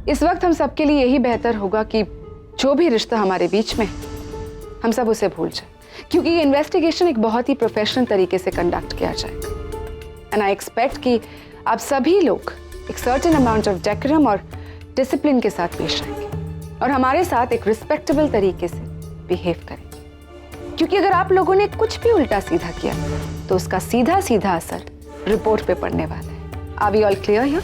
इस वक्त हम सबके लिए यही बेहतर होगा कि जो भी रिश्ता हमारे बीच में है, हम सब उसे भूल जाए, क्योंकि ये इन्वेस्टिगेशन एक बहुत ही प्रोफेशनल तरीके से कंडक्ट किया जाएगा। एंड आई एक्सपेक्ट कि आप सभी लोग एक सर्टेन अमाउंट ऑफ डेकोरम और डिसिप्लिन के साथ पेश आएंगे और हमारे साथ एक रिस्पेक्टेबल तरीके से बिहेव करेंगे, क्योंकि अगर आप लोगों ने कुछ भी उल्टा सीधा किया तो उसका सीधा सीधा असर रिपोर्ट पे पड़ने वाला है। Are we all clear here?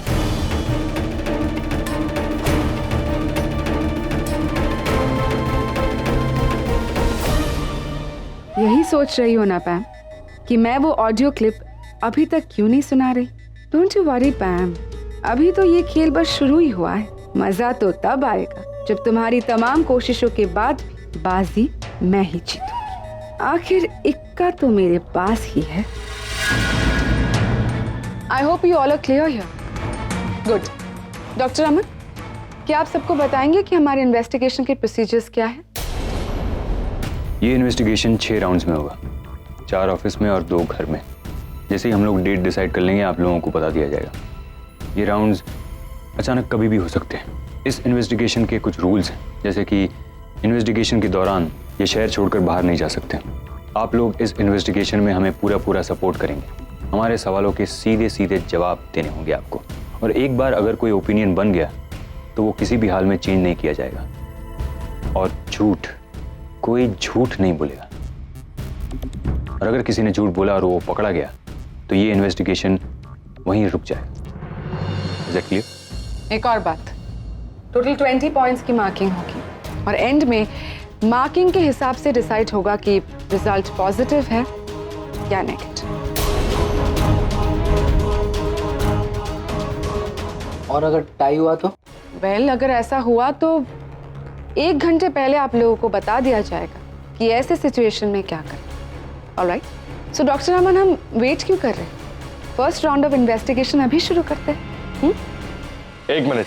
यही सोच रही हो ना पैम कि मैं वो ऑडियो क्लिप अभी तक क्यों नहीं सुना रही? डोंट यू वरी पैम, अभी तो ये खेल बस शुरू ही हुआ है। मजा तो तब आएगा जब तुम्हारी तमाम कोशिशों के बाद भी बाजी मैं ही जीतूंगी। आखिर इक्का तो मेरे पास ही है। I hope you all are clear here. Good. Doctor Aman, क्या आप सबको बताएंगे कि हमारे इन्वेस्टिगेशन के प्रोसीजर्स क्या है? ये इन्वेस्टिगेशन 6 राउंड्स में होगा, 4 ऑफिस में और 2 घर में। जैसे ही हम लोग डेट डिसाइड कर लेंगे आप लोगों को बता दिया जाएगा। ये राउंड्स अचानक कभी भी हो सकते हैं। इस इन्वेस्टिगेशन के कुछ रूल्स हैं, जैसे कि इन्वेस्टिगेशन के दौरान ये शहर छोड़कर बाहर नहीं जा सकते। आप लोग इस इन्वेस्टिगेशन में हमें पूरा सपोर्ट करेंगे। हमारे सवालों के सीधे सीधे जवाब देने होंगे आपको, और एक बार अगर कोई ओपिनियन बन गया तो वो किसी भी हाल में चेंज नहीं किया जाएगा। और झूठ, कोई झूठ नहीं बोलेगा। और अगर किसी ने झूठ बोला और वो पकड़ा गया तो ये इन्वेस्टिगेशन वहीं रुक जाएगा। Is that clear? एक और बात, टोटल 20 पॉइंट्स की मार्किंग होगी और एंड में मार्किंग के हिसाब से डिसाइड होगा कि रिजल्ट पॉजिटिव है या नेगेटिव। और अगर टाई हुआ तो? वेल, अगर ऐसा हुआ तो 1 घंटे पहले आप लोगों को बता दिया जाएगा कि ऐसे सिचुएशन में क्या करें। ऑलराइट, सो डॉक्टर अमन, हम वेट क्यों कर रहे हैं? फर्स्ट राउंड ऑफ इन्वेस्टिगेशन अभी शुरू करते हैं। 1 मिनट।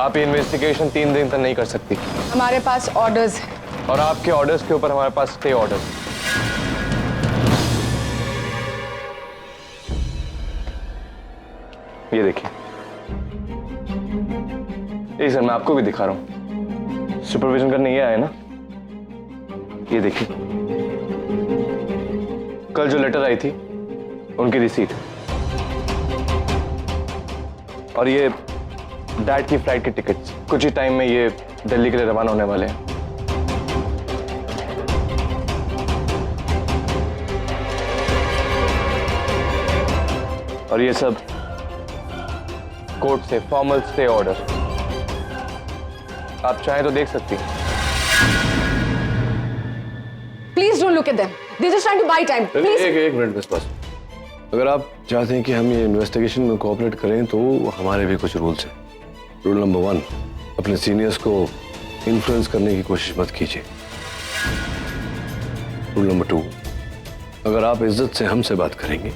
आप ये इन्वेस्टिगेशन 3 दिन तक नहीं कर सकती। हमारे पास ऑर्डर्स हैं। और आपके ऑर्डर्स के ऊपर हमारे पास स्टे ऑर्डर। ये देखिए, ये सर मैं आपको भी दिखा रहा हूं। सुपरविजन करने ये आए ना, ये देखिए, कल जो लेटर आई थी उनकी रिसीट, और ये डैड की फ्लाइट की टिकट्स। कुछ ही टाइम में ये दिल्ली के लिए रवाना होने वाले हैं। और ये सब कोर्ट से फॉर्मल स्टे ऑर्डर। आप चाहें तो देख सकती हैं। Please don't look at them, they just trying to buy time. Please एक मिनट बस। अगर आप चाहते हैं कि हम ये इन्वेस्टिगेशन में कोऑपरेट करें तो हमारे भी कुछ रूल्स हैं। रूल नंबर 1, अपने सीनियर्स को इन्फ्लुएंस करने की कोशिश मत कीजिए। रूल नंबर 2, अगर आप इज्जत से हमसे बात करेंगे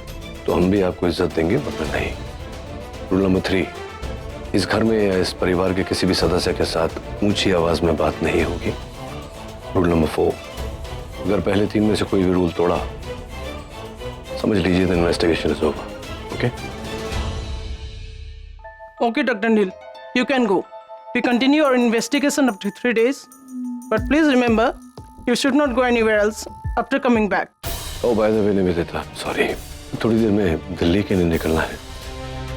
तो हम भी आपको इज्जत देंगे, मगर नहीं। रूल नंबर 3, इस घर में या इस परिवार के किसी भी सदस्य के साथ ऊंची आवाज में बात नहीं होगी। रूल नंबर 4, अगर पहले 3 में से कोई भी रूल तोड़ा, समझ लीजिए the investigation is over. Okay? Okay, Dr. Neil, you can go. We continue our investigation up to 3 days. But please remember, you should not go anywhere else after coming back. Oh by the way Nivedita, sorry, थोड़ी देर में दिल्ली के लिए निकलना है,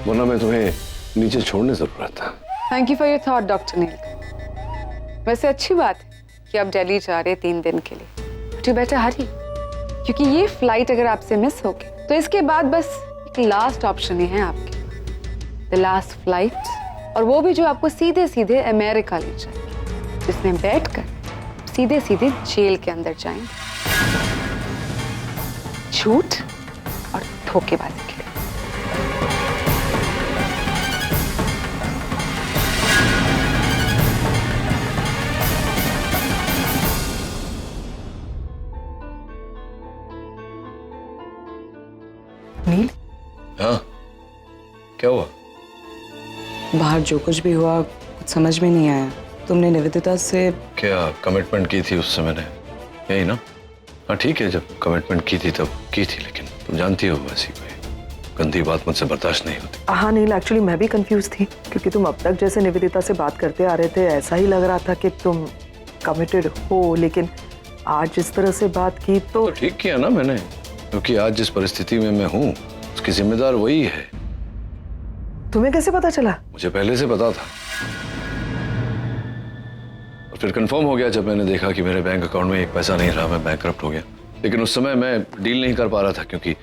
वरना मैं तुम्हें नीचे छोड़ने जरूर आता। Thank you for your thought doctor Neel. वैसे अच्छी बात है कि आप दिल्ली जा रहे 3 दिन के लिए। बट यू बेटर हरी, क्योंकि ये फ्लाइट अगर आपसे मिस हो गई तो इसके बाद बस एक लास्ट ऑप्शन ही है आपके, द लास्ट फ्लाइट, और वो भी जो आपको सीधे सीधे अमेरिका ले जाएगी, जिसमें बैठकर सीधे सीधे जेल के अंदर जाएंगे, झूठ और धोखेबाजी के लिए। नील, हाँ, क्या हुआ? बाहर जो कुछ भी हुआ कुछ समझ में नहीं आया। तुमने निवेदिता से क्या कमिटमेंट की थी उससे मैंने, यही ना? हाँ ठीक है, जब कमिटमेंट की थी तब की थी, लेकिन तुम जानती हो वैसी कोई गंदी बात मुझसे बर्दाश्त नहीं होती। हाँ नील, एक्चुअली मैं भी कंफ्यूज थी क्योंकि तुम अब तक जैसे निवेदिता से बात करते आ रहे थे ऐसा ही लग रहा था कि तुम कमिटेड हो, लेकिन आज जिस तरह से बात की तो ठीक किया ना मैंने, क्योंकि आज जिस परिस्थिति में मैं हूँ उसकी जिम्मेदार वही है। तुम्हें कैसे पता चला? मुझे पहले से पता था और फिर कंफर्म हो गया जब मैंने देखा कि मेरे बैंक अकाउंट में एक पैसा नहीं रहा, मैं बैंकरप्ट हो गया। लेकिन उस समय मैं डील नहीं कर पा रहा था क्योंकि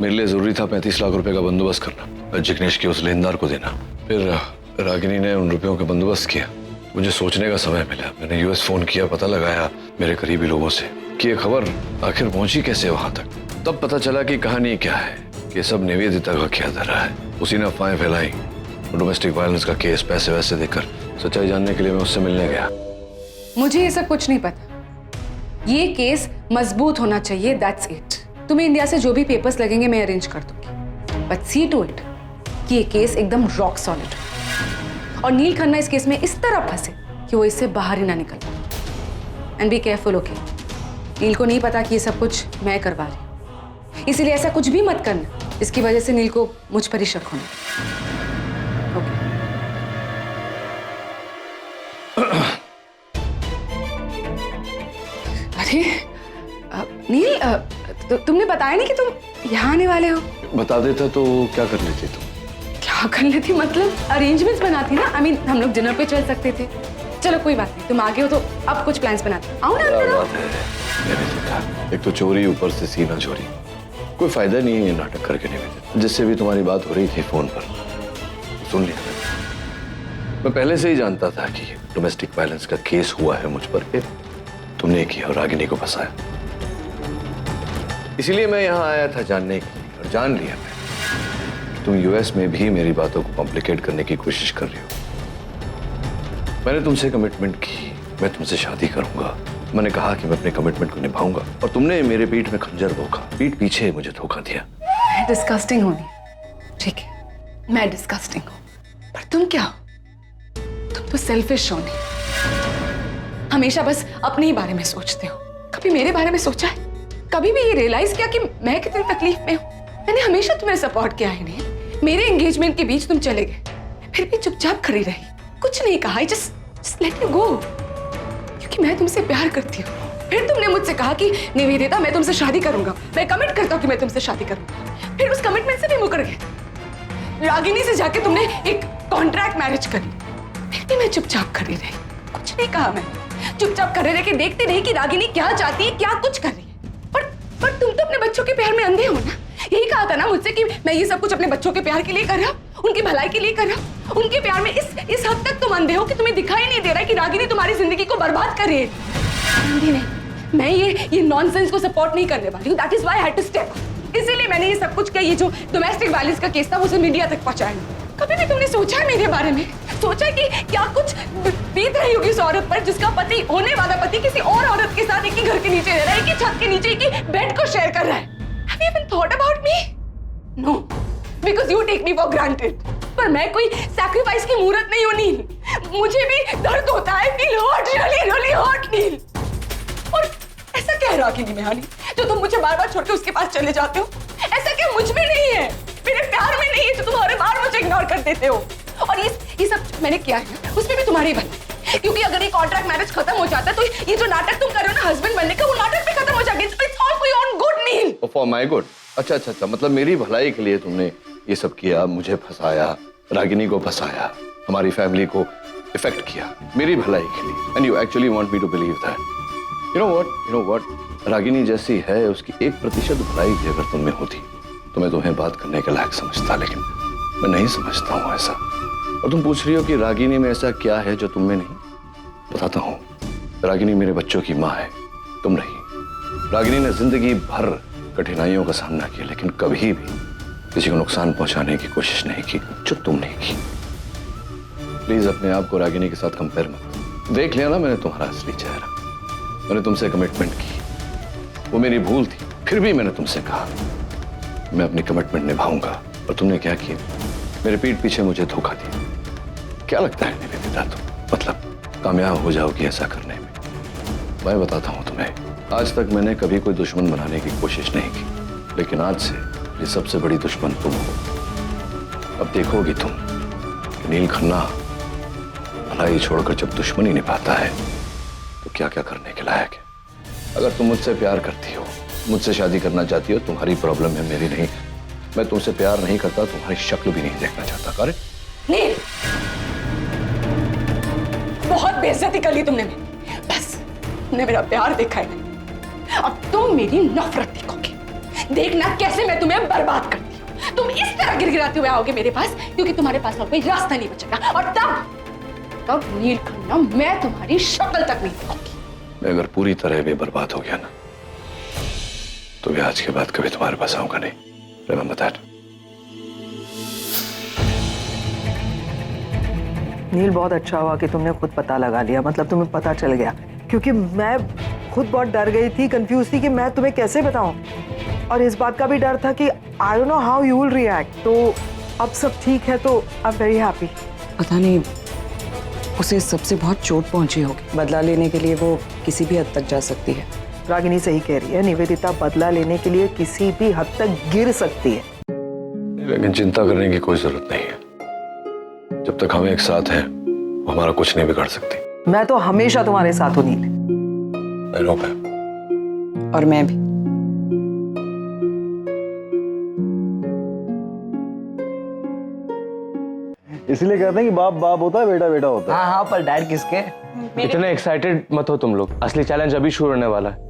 मेरे लिए जरूरी था 35 लाख रुपए का बंदोबस्त करना, जिग्नेश के उस लेनदार को देना। फिर रागिनी ने उन रुपयों का बंदोबस्त किया, मुझे सोचने का समय मिला। मैंने यूएस फोन किया, पता लगाया मेरे करीबी लोगों से कि ये खबर आखिर पहुंची कैसे वहां तक। तब पता चला कि कहानी क्या है, कि सब निवेदिता का किया धरा है। उसी ने अफवाहें फैलाई, डोमेस्टिक वायलेंस का केस, पैसे वैसे देकर। सच्चाई जानने के लिए मैं उससे मिलने गया। मुझे ये सब कुछ नहीं पता। ये केस मजबूत होना चाहिए, दैट्स इट। तुम्हें इंडिया से जो भी पेपर्स लगेंगे मैं अरेंज कर दूंगी, बट सी टू इट कि ये केस एकदम रॉक सॉलिड हो और नील खन्ना इस केस में इस तरह फंसे कि वो इससे बाहर ही ना निकल पाए। And be careful, okay? Neel को नहीं पता कि ये सब कुछ मैं करवा रही हूं, इसीलिए ऐसा कुछ भी मत करना इसकी वजह से नील को मुझ पर ही शक होना। ओके? अरे नील, तुमने बताया नहीं कि तुम यहाँ आने वाले हो। बता देता तो क्या कर लेती तुम? क्या कर लेती मतलब? अरेंजमेंट्स बनाती ना। आई मीन हम लोग डिनर पे चल सकते थे। चलो कोई बात नहीं, तुम आगे हो तो अब कुछ प्लान्स बनाते। आओ ना अंदर आओ। बात है, एक तो चोरी, ऊपर से सीना चोरी। कोई फायदा नहीं है ये नाटक करके नहीं। जिससे भी तुम्हारी बात हो रही थी फोन पर, सुन लिया मैं पहले से ही जानता था कि डोमेस्टिक वायलेंस का केस हुआ है मुझ पर, कि तुमने किया और रागिनी को फंसाया। इसीलिए मैं यहाँ आया था जानने के लिए, और जान लिया मैं कि तुम यूएस में भी मेरी बातों को कॉम्प्लिकेट करने की कोशिश कर रही हो। मैंने तुमसे कमिटमेंट की, मैं तुमसे शादी करूंगा। मैंने कहा कि मैं अपने कमिटमेंट को निभाऊंगा, और तुमने मेरे पीठ में खंजर भोंका, पीठ पीछे मुझे धोखा दिया। मैं डिस्कस्टिंग हूँ, ठीक है, मैं डिस्कस्टिंग हूँ, पर तुम क्या हो? तुम तो सेल्फिश हो नहीं, हमेशा बस अपने ही बारे में सोचते हो। कभी मेरे बारे में सोचा है? कभी भी ये रियलाइज किया कि मैं कितनी तकलीफ में हूँ? मैंने हमेशा तुम्हें सपोर्ट किया है नहीं। मेरे एंगेजमेंट के बीच तुम चले गए, फिर भी चुपचाप खड़ी रही, कुछ नहीं कहा, जस्ट लेट यू गो, क्योंकि मैं तुमसे प्यार करती हूँ। फिर तुमने मुझसे कहा कि निवेदिता मैं तुमसे शादी करूंगा, मैं कमिट करता हूँ कि मैं तुमसे शादी करूंगा। फिर उस कमिटमेंट से भी मुकर गए। रागिनी से जाके तुमने एक कॉन्ट्रैक्ट मैरिज कर ली, फिर भी मैं चुपचाप खड़ी रही, कुछ नहीं कहा। मैं चुपचाप खड़े रह के देखते रही कि रागिनी क्या चाहती है, क्या कुछ कर रही है। पर तुम तो अपने बच्चों के प्यार में अंधे हो ना। यही कहा था ना मुझसे कि मैं ये सब कुछ अपने बच्चों के प्यार के लिए कर रहा हूँ, उनकी भलाई के लिए कर रहा हूँ। उनके प्यार में इस हद तक तुम अंधे हो कि तुम्हें दिखाई नहीं दे रहा है कि रागिनी तुम्हारी जिंदगी को बर्बाद कर रही है। अंधी नहीं, मैं ये नॉनसेंस को सपोर्ट नहीं करने वाली हूँ। That is why I had to step. इसीलिए मैंने ये सब कुछ किया। ये जो डोमेस्टिक वायलेंस का केस था उसे मीडिया तक पहुंचाया। कभी भी तुमने सोचा है मेरे बारे में? सोचा कि क्या कुछ बीत रही होगी उस औरत पर जिसका पति, होने वाला पति, किसी और औरत के साथ एक ही घर के नीचे रह रहा है, एक ही छत के नीचे, एक ही बेड को शेयर कर रहा है? Have you even thought about me? No, because you take me for granted. पर मैं कोई सैक्रिफाइस की मूर्त नहीं हूँ नील। मुझे भी दर्द होता है, feel hurt, really hurt नील। और ऐसा क्या है रागिनी में हानि जो तुम मुझे बार बार छोड़ के उसके पास चले जाते हो? ऐसा क्या मुझ में नहीं है, मेरे प्यार में नहीं है जो तुम हर बार मुझे इग्नोर कर देते हो? और ये सब मैंने किया है उसमें भी तुम्हारी भलाई, क्योंकि अगर ये कॉन्ट्रैक्ट मैरिज खत्म हो जाता तो ये जो नाटक तुम कर रहे हो ना हस्बैंड बनने का, वो नाटक भी खत्म हो जाएगा। It's all for your own good Neel. For my good? अच्छा, मतलब मेरी भलाई के लिए तुमने ये सब किया, मुझे फंसाया, रागिनी को फंसाया, हमारी फैमिली को इफेक्ट किया मेरी भलाई के लिए। And you actually want me to believe that. You know what, Ragini जैसी है, उसकी 1% भलाई भी अगर तुम में होती तो मैं तुम्हें बात करने के लायक समझता, लेकिन मैं नहीं समझता हूँ ऐसा। और तुम पूछ रही हो कि रागिनी में ऐसा क्या है जो तुम में नहीं? बताता हूँ। रागिनी मेरे बच्चों की माँ है, तुम नहीं। रागिनी ने जिंदगी भर कठिनाइयों का सामना किया, लेकिन कभी भी किसी को नुकसान पहुंचाने की कोशिश नहीं की जो तुमने की। प्लीज अपने आप को रागिनी के साथ कंपेयर मत। देख लिया ना मैंने तुम्हारा असली चेहरा। मैंने तुमसे कमिटमेंट की, वो मेरी भूल थी, फिर भी मैंने तुमसे कहा मैं अपनी कमिटमेंट निभाऊंगा, और तुमने क्या किया? मेरे पीठ पीछे मुझे धोखा दिया। क्या लगता है निवेदिता, तुम मतलब कामयाब हो जाओगी ऐसा करने में? मैं बताता हूं तुम्हें, आज तक मैंने कभी कोई दुश्मन बनाने की कोशिश नहीं की, लेकिन आज से ये सबसे बड़ी दुश्मन तुम हो। अब देखोगी तुम कि नील खन्ना भलाई छोड़कर जब दुश्मनी निभाता है तो क्या क्या करने के लायक है। अगर तुम मुझसे प्यार करती हो, मुझसे शादी करना चाहती हो, तुम्हारी प्रॉब्लम है, मेरी नहीं। मैं तुमसे प्यार नहीं करता, तुम्हारी शक्ल भी नहीं देखना चाहता। करे नील, बहुत बेइज्जती कर ली तुमने मेरी। बस तुमने मेरा प्यार देखा है नहीं, अब तुम मेरी नफरत देखोगे। देखना कैसे मैं तुम्हें बर्बाद करती हूँ। तुम इस तरह गिड़गिड़ाते हुए आओगे मेरे पास, क्योंकि तुम्हारे पास और कोई रास्ता नहीं बचेगा। और तब नील खन्ना, मैं तुम्हारी शक्ल तक नहीं देखूंगी। मैं अगर पूरी तरह भी बर्बाद हो गया ना, तो भी आज के बाद कभी तुम्हारे पास आऊंगा नहीं। Remember that. नील, बहुत अच्छा हुआ कि तुमने खुद पता लगा लिया, मतलब तुम्हें पता चल गया, क्योंकि मैं खुद बहुत डर गई थी, कंफ्यूज थी कि मैं तुम्हें कैसे बताऊं, और इस बात का भी डर था कि I don't know how you will react. तो अब सब ठीक है, तो आई एम वेरी हैप्पी। पता नहीं उसे सबसे बहुत चोट पहुंची होगी, बदला लेने के लिए वो किसी भी हद तक जा सकती है। रागिनी सही कह रही है, निवेदिता बदला लेने के लिए किसी भी हद तक गिर सकती है। लेकिन चिंता करने की कोई जरूरत नहीं है। जब तक हम एक साथ हैं, वो हमारा कुछ नहीं बिगाड़ सकती। मैं तो हमेशा तुम्हारे साथ हूँ नील। I know, और मैं भी। इसलिए कहते हैं कि बाप बाप होता है, बेटा बेटा होता है। हाँ हाँ, पर डैड किसके? इतने एक्साइटेड मत हो तुम लोग, असली चैलेंज अभी शुरू होने वाला है।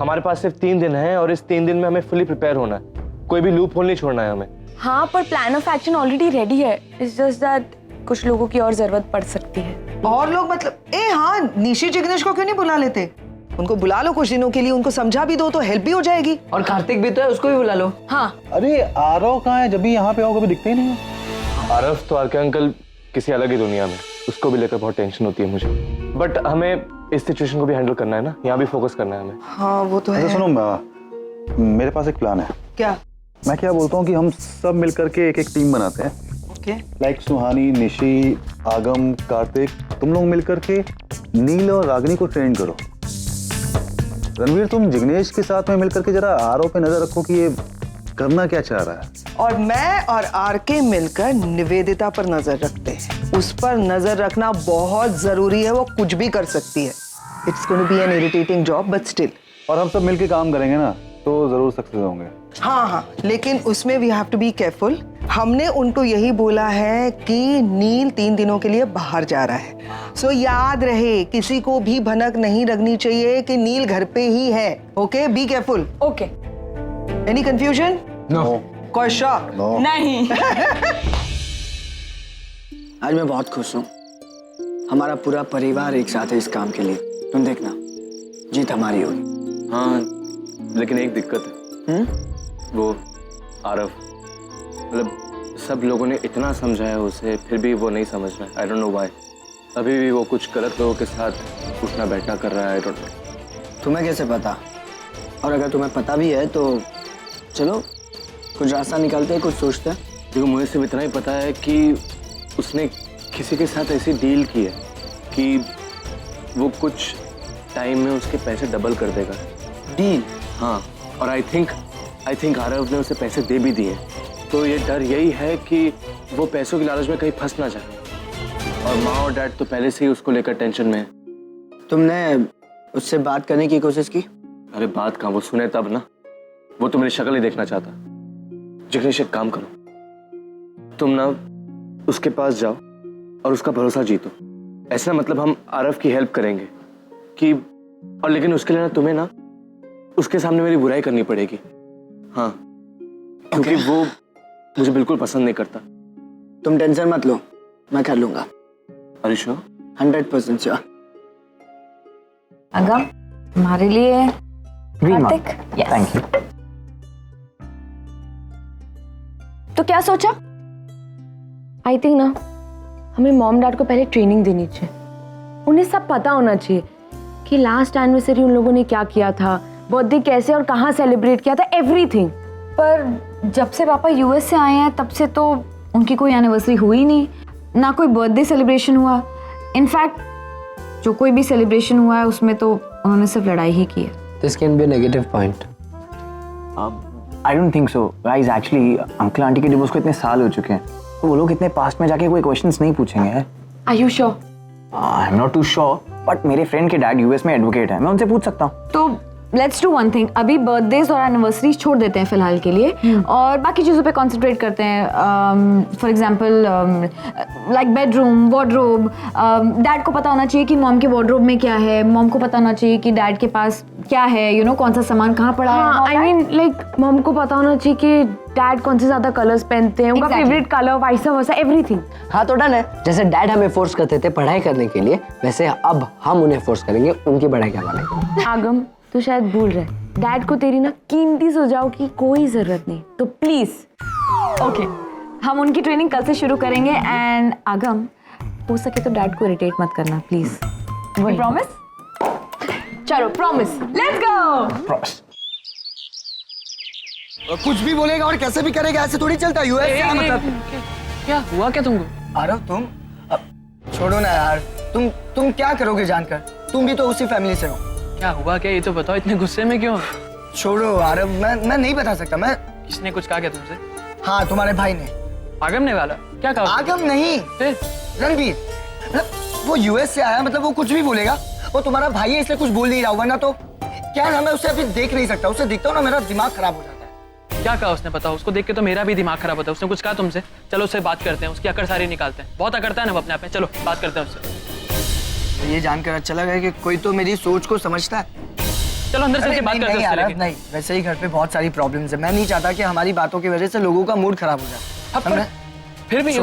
हमारे पास सिर्फ 3 दिन है और इस 3 दिन में हमें फुली प्रिपेयर होना है। कोई भी लूप होल नहीं छोड़ना है हमें। हाँ, पर plan of action already ready है। इट्स जस्ट दैट कुछ लोगों की और जरूरत पड़ सकती है। और लोग मतलब हाँ, निशी जिग्नेश को क्यों नहीं बुला लेते? उनको बुला लो कुछ दिनों के लिए, उनको समझा भी दो तो हेल्प भी हो जाएगी। और कार्तिक भी तो है, उसको भी बुला लो। हाँ, अरे आरव कहाँ है? जब भी यहाँ पे आओ कभी दिखते ही नहीं है। आरव तो आर के अंकल किसी अलग ही दुनिया में, उसको भी लेकर बहुत टेंशन होती है मुझे। बट हमें इस सिचुएशन को भी हैंडल करना है ना, यहाँ भी फोकस करना है हमें। हाँ वो तो है। अच्छा सुनो, मेरे पास एक प्लान है। क्या? मैं क्या बोलता हूँ कि हम सब मिलकर के एक टीम बनाते हैं। ओके। लाइक सुहानी, निशी, आगम, कार्तिक, तुम लोग मिलकर के नील और रागिनी को ट्रेन करो। रणवीर, तुम जिग्नेश के साथ में मिलकर के जरा आरव पे नजर रखो कि ये करना क्या चाह रहा है। और मैं और आरके मिलकर निवेदिता पर नजर रखते हैं। उस पर नजर रखना बहुत जरूरी है, वो कुछ भी कर सकती है। It's going to be an irritating job but still. और हम सब मिलके काम करेंगे ना तो जरूर सक्सेस होंगे। हाँ, लेकिन उसमें we have to be careful. हमने उनको यही बोला है कि नील 3 दिनों के लिए बाहर जा रहा है। सो याद रहे, किसी को भी भनक नहीं लगनी चाहिए कि नील घर पे ही है। Okay, be careful. Okay. Any confusion? No. कोई शक? नहीं। आज मैं बहुत खुश हूँ। हमारा पूरा परिवार एक साथ है इस काम के लिए। तुम देखना, जीत हमारी होगी। हाँ, लेकिन एक दिक्कत है। वो आरव, मतलब सब लोगों ने इतना समझाया उसे, फिर भी वो नहीं समझ रहा है। I don't know why. अभी भी वो कुछ गलत लोगों के साथ उठना बैठना कर रहा है। I don't know. तुम्हें कैसे पता? और अगर तुम्हें पता भी है तो चलो कुछ रास्ता निकालते हैं, कुछ सोचते हैं। देखो, मुझे सिर्फ इतना ही पता है कि उसने किसी के साथ ऐसी डील की है कि वो कुछ टाइम में उसके पैसे डबल कर देगा। डील? हाँ, और आई थिंक आरव ने उसे पैसे दे भी दिए। तो ये डर यही है कि वो पैसों की लालच में कहीं फंस ना जाए। और माँ और डैड तो पहले से ही उसको लेकर टेंशन में है। तुमने उससे बात करने की कोशिश की? अरे बात कहाँ, वो सुने तब ना। वो तो मेरी शक्ल ही देखना चाहता। जिग्नेश, एक काम करो, तुम ना उसके पास जाओ और उसका भरोसा जीतो। ऐसा मतलब हम आरव की हेल्प करेंगे कि, और लेकिन उसके लिए ना तुम्हें ना उसके सामने मेरी बुराई करनी पड़ेगी। हाँ, क्योंकि वो मुझे बिल्कुल पसंद नहीं करता। तुम टेंशन मत लो, मैं कर लूंगा। अरे श्योर? 100% श्योर। अगम, हमारे लिए कार्तिक। Thank you. तो क्या सोचा? आई थिंक ना हमें मॉम डैड को पहले ट्रेनिंग देनी चाहिए। उन्हें सब पता होना चाहिए कि लास्ट एनिवर्सरी उन लोगों ने क्या किया था, बर्थडे कैसे और कहाँ सेलिब्रेट किया था, एवरीथिंग। पर जब से पापा यूएस से आए हैं तब से तो उनकी कोई एनिवर्सरी हुई नहीं, ना कोई बर्थडे सेलिब्रेशन हुआ। इनफैक्ट जो कोई भी सेलिब्रेशन हुआ है उसमें तो उन्होंने सिर्फ लड़ाई ही की है। This can be a negative point. I don't think so guys, actually uncle aunty के डिवोर्स को इतने साल हो चुके हैं तो वो लोग इतने पास्ट में जाके कोई क्वेश्चंस नहीं पूछेंगे यार। Are you sure? I am not too sure, but मेरे फ्रेंड के डैड यूएस में एडवोकेट है, मैं उनसे पूछ सकता हूँ। तो लेट्स डू वन थिंग, अभी बर्थडेज और एनिवर्सरी छोड़ देते हैं फिलहाल के लिए और बाकी चीज़ों पे कंसंट्रेट करते हैं। For example like bedroom, wardrobe. Dad को पता होना चाहिए कि मॉम के वार्डरोब में क्या है, मॉम को पता होना चाहिए कि डैड के पास क्या है, यू नो कौन सा सामान कहाँ पड़ा है। आई मीन लाइक मॉम को पता होना चाहिए कि डैड कौन से ज़्यादा कलर्स पहनते हैं, उनका favourite colour, vice versa, everything. हाँ तो डन है। जैसे डैड हमें फोर्स करते थे पढ़ाई करने के लिए, वैसे अब हम उन्हें फोर्स करेंगे उनकी पढ़ाई करवाने। आगम तू शायद भूल रहे, डैड को तेरी ना कीमती सुझाव की कोई जरूरत नहीं, तो प्लीज ओके हम उनकी ट्रेनिंग कल से शुरू करेंगे। एंड आगम हो सके तो डैड को इरिटेट मत करना प्लीज, प्रॉमिस? चलो प्रॉमिस, लेट्स गो। प्रॉमिस। कुछ भी बोलेगा और कैसे भी करेगा, ऐसे थोड़ी चलता है यूएस। क्या मतलब? क्या हुआ क्या तुमको? आरव तुम छोड़ो ना यार, तुम क्या करोगे जानकर? तुम भी तो उसी फैमिली से हो। क्या हुआ क्या, ये तो बताओ, इतने गुस्से में क्यों? छोड़ो आरव, मैं नहीं बता सकता। मैं किसने कुछ कहा क्या तुमसे? हाँ तुम्हारे भाई ने। आगम ने वाला? क्या कहा? आगम नहीं, रणवीर। वो यूएस से आया, मतलब वो कुछ भी बोलेगा। वो तुम्हारा भाई है इसलिए कुछ बोल नहीं रहा, वरना तो क्या नाम है, उसे अभी देख नहीं सकता। उसे दिखता हूँ ना मेरा दिमाग खराब हो जाता है। क्या कहा उसने? बताओ, उसको देख के तो मेरा भी दिमाग खराब होता है। उसने कुछ कहा तुमसे? चलो उससे बात करते हैं, उसकी अकड़ सारी निकालते हैं। बहुत अकड़ता है ना वो अपने आप में, चलो बात करते हैं उससे। ये जानकर अच्छा लगा कि कोई तो मेरी सोच को समझता है। चलो अंदर चल के बात करते हैं उससे। नहीं, वैसे ही घर पे बहुत सारी प्रॉब्लम्स है, मैं नहीं चाहता कि हमारी बातों की वजह से लोगों का मूड खराब हो जाए। फिर भी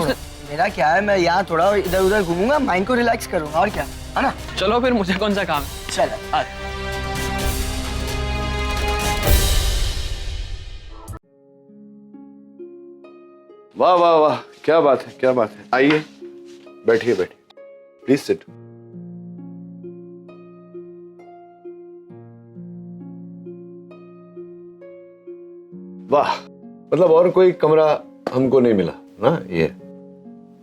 मेरा क्या है, मैं यहाँ थोड़ा इधर उधर घूमूंगा, माइंड को रिलैक्स करूंगा, और क्या है ना। चलो फिर, मुझे कौन सा काम है? चलो। वाह वाह वाह, क्या बात है, क्या बात है। आइए बैठिए बैठिए, प्लीज सिट। वाह, मतलब और कोई कमरा हमको नहीं मिला ना। ये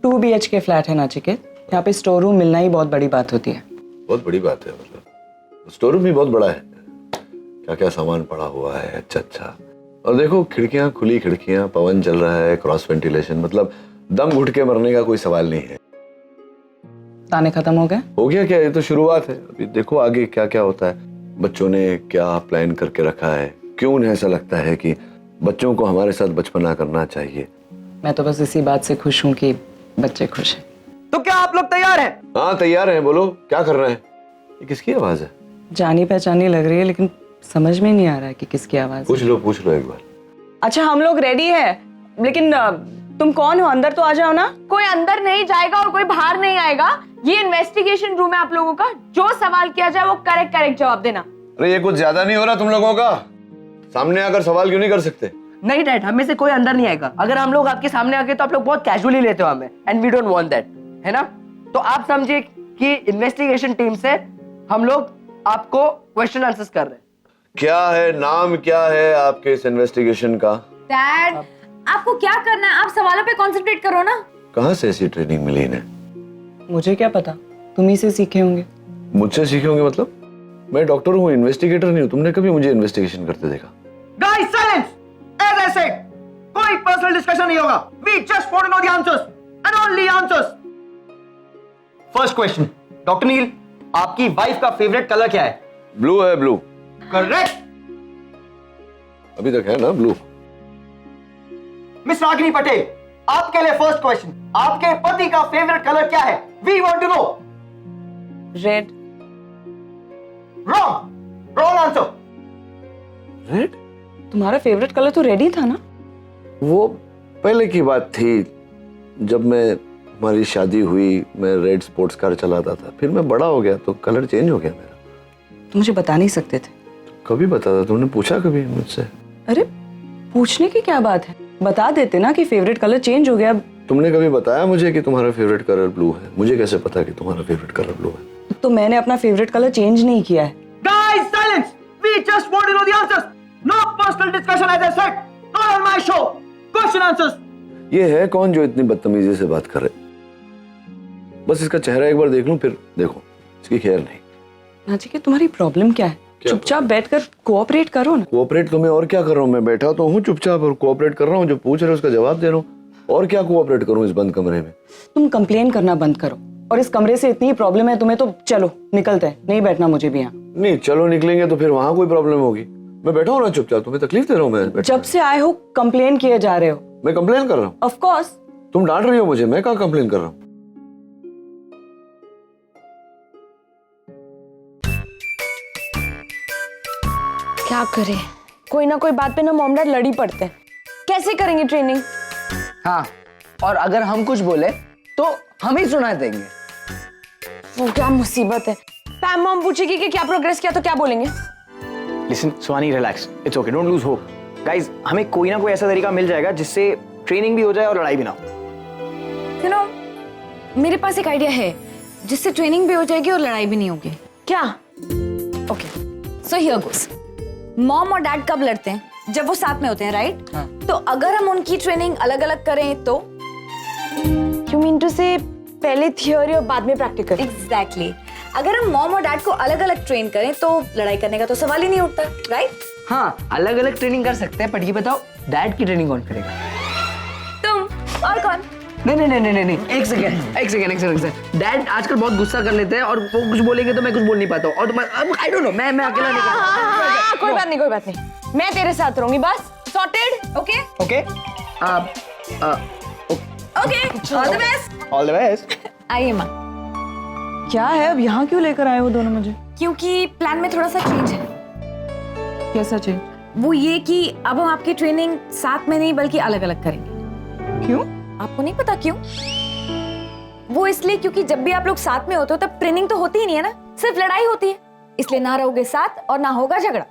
2 BHK फ्लैट है नाचिकेत, यहाँ पे स्टोर रूम मिलना ही बहुत बड़ी बात होती है। बहुत बड़ी बात है, मतलब स्टोर रूम भी बहुत बड़ा है, क्या क्या सामान पड़ा हुआ है। अच्छा अच्छा, और देखो खिड़कियां खुली, खिड़कियां, पवन चल रहा है, क्रॉस वेंटिलेशन, मतलब दम घुट के मरने का कोई सवाल नहीं है। ताने खत्म हो गए? हो गया क्या, ये तो शुरुआत है, अभी देखो आगे क्या क्या होता है। बच्चों ने क्या प्लान करके रखा है, क्यों उन्हें ऐसा लगता है कि बच्चों को हमारे साथ बचपना करना चाहिए। मैं तो बस इसी बात से खुश हूँ कि बच्चे खुश हैं। तो क्या आप लोग तैयार हैं? हाँ तैयार हैं, बोलो क्या कर रहे हैं। ये किसकी आवाज है? जानी पहचानी लग रही है, लेकिन समझ में नहीं आ रहा है कि किसकी आवाज। पूछ लो एक बार। अच्छा हम लोग रेडी है, लेकिन तुम कौन हो? अंदर तो आ जाओ ना। कोई अंदर नहीं जाएगा और कोई बाहर नहीं आएगा। ये इन्वेस्टिगेशन रूम है आप लोगों का, जो सवाल किया जाए वो करेक्ट जवाब देना। अरे ये कुछ ज्यादा नहीं हो रहा तुम लोगों का? सामने आकर सवाल क्यों नहीं कर सकते? नहीं डैड, हमें से कोई अंदर नहीं आएगा। अगर हम लोग आपके सामने आ गए तो आप लोग बहुत कैजुअली लेते हो हमें, and we don't want that, है ना। तो आप समझिए कि इन्वेस्टिगेशन टीम से हम लोग आपको क्वेश्चन आंसर्स कर रहे हैं। क्या है नाम, क्या है आपके इस इन्वेस्टिगेशन का? डैड आपको क्या करना है, आप सवालों पे कंसंट्रेट करो ना। कहाँ से ऐसी ट्रेनिंग मिली इन्हें? मुझे क्या पता, तुम ही से सीखे होंगे। मुझसे सीखे होंगे मतलब? मैं डॉक्टर हूँ, इन्वेस्टिगेटर नहीं हूँ। तुमने कभी मुझे इन्वेस्टिगेशन करते देखा? Guys silence, as I said, कोई पर्सनल डिस्कशन नहीं होगा। We just want to know the answers and only answers. First question, doctor Neel, आपकी वाइफ का फेवरेट कलर क्या है? ब्लू है, ब्लू। करेक्ट, अभी तक है ना ब्लू। मिस रागिनी पटेल, आपके लिए फर्स्ट क्वेश्चन, आपके पति का फेवरेट कलर क्या है? We want to know. Red. Wrong answer. Red? तुम्हारा फेवरेट कलर तो रेड ही था ना? वो पहले की बात थी, जब हमारी शादी हुई, मैं रेड स्पोर्ट्स कार चलाता था। फिर मैं बड़ा हो गया तो कलर चेंज हो गया मेरा। तुम मुझे बता नहीं सकते थे? कभी बताता? तुमने पूछा कभी मुझसे? अरे पूछने की क्या बात है, बता देते ना कि फेवरेट कलर चेंज हो गया। तुमने कभी बताया मुझे कि तुम्हारा फेवरेट कलर ब्लू है? मुझे कैसे पता कि तुम्हारा फेवरेट कलर ब्लू है? तो मैंने अपना फेवरेट कलर चेंज नहीं किया है। Guys, silence! We just want to know the answers. No personal discussion, as I said. Not on my show. Question answers. ये है कौन जो इतनी बदतमीजी से बात कर रहे? बस इसका चेहरा एक बार देख लूं, फिर देखो इसकी खैर नहीं। नाचिकेत, तुम्हारी प्रॉब्लम क्या है? चुपचाप बैठकर कोऑपरेट करो ना। कोऑपरेट तो मैं और क्या कर रहा हूँ, मैं बैठा तो हूँ चुपचाप और कोऑपरेट कर रहा हूँ, जो पूछ रहे हैं उसका जवाब दे रहा हूँ। और क्या कोऑपरेट करूँ इस बंद कमरे में? तुम कंप्लेन करना बंद करो, और इस कमरे से इतनी प्रॉब्लम है तुम्हें तो चलो निकलते हैं, नहीं बैठना मुझे भी यहाँ। नहीं चलो निकलेंगे तो फिर वहां कोई प्रॉब्लम होगी। मैं बैठा हूँ ना चुपचाप, तुम्हें तकलीफ दे रहा हूँ मैं? जब से आए हो कंप्लेन किए जा रहे हो। मैं कंप्लेन कर रहा हूँ? Of course. तुम डांट रही हो मुझे, मैं कहाँ कंप्लेन कर रहा हूँ? क्या करें, कोई ना कोई बात पे ना मॉम डैड लड़ी पड़ते हैं। कैसे करेंगे ट्रेनिंग? हाँ, और अगर हम कुछ बोले तो हम ही सुना देंगे। वो क्या मुसीबत है। पैम मॉम पूछेगी कि क्या प्रोग्रेस किया तो क्या बोलेंगे? Listen Swani, relax, it's okay, don't lose hope guys. हमें कोई ना कोई ऐसा तरीका मिल जाएगा जिससे ट्रेनिंग भी हो जाए और लड़ाई भी ना हो। यू नो, मेरे पास एक आइडिया है जिससे ट्रेनिंग भी हो जाएगी और लड़ाई भी नहीं होगी। क्या? Okay, so here goes. Mom और डैड कब लड़ते हैं? जब वो साथ में होते हैं, राइट? तो अगर हम उनकी ट्रेनिंग अलग अलग करें तो? यू मीन टू से पहले थियोरी और बाद में प्रैक्टिकल? एग्जैक्टली। अगर हम मॉम और डैड को अलग अलग ट्रेन करें तो लड़ाई करने का तो सवाल ही नहीं उठता, राइट? हाँ, अलग अलग ट्रेनिंग कर सकते हैं, पर ये बताओ डैड की ट्रेनिंग कौन करेगा? तुम और कौन? नहीं, एक सेकंड। डैड आजकल बहुत गुस्सा कर लेते हैं और वो कुछ बोलेंगे तो मैं कुछ बोल नहीं पाता हूँ, और आई डोंट नो, मैं अकेला नहीं कर सकता। कोई बात नहीं, मैं तेरे साथ रहूंगी, बस। Sorted? Okay okay, okay, all the best. All the best. आइए माँ। क्या है, अब यहाँ क्यों लेकर आए हो दोनों मुझे? क्योंकि प्लान में थोड़ा सा चेंज है। कैसा चेंज? वो ये कि अब हम आपकी ट्रेनिंग साथ में नहीं बल्कि अलग अलग करेंगे। क्यों? आपको नहीं पता क्यों? वो इसलिए क्योंकि जब भी आप लोग साथ में होते हो तब ट्रेनिंग तो होती ही नहीं है ना, सिर्फ लड़ाई होती है। इसलिए ना रहोगे साथ और ना होगा झगड़ा।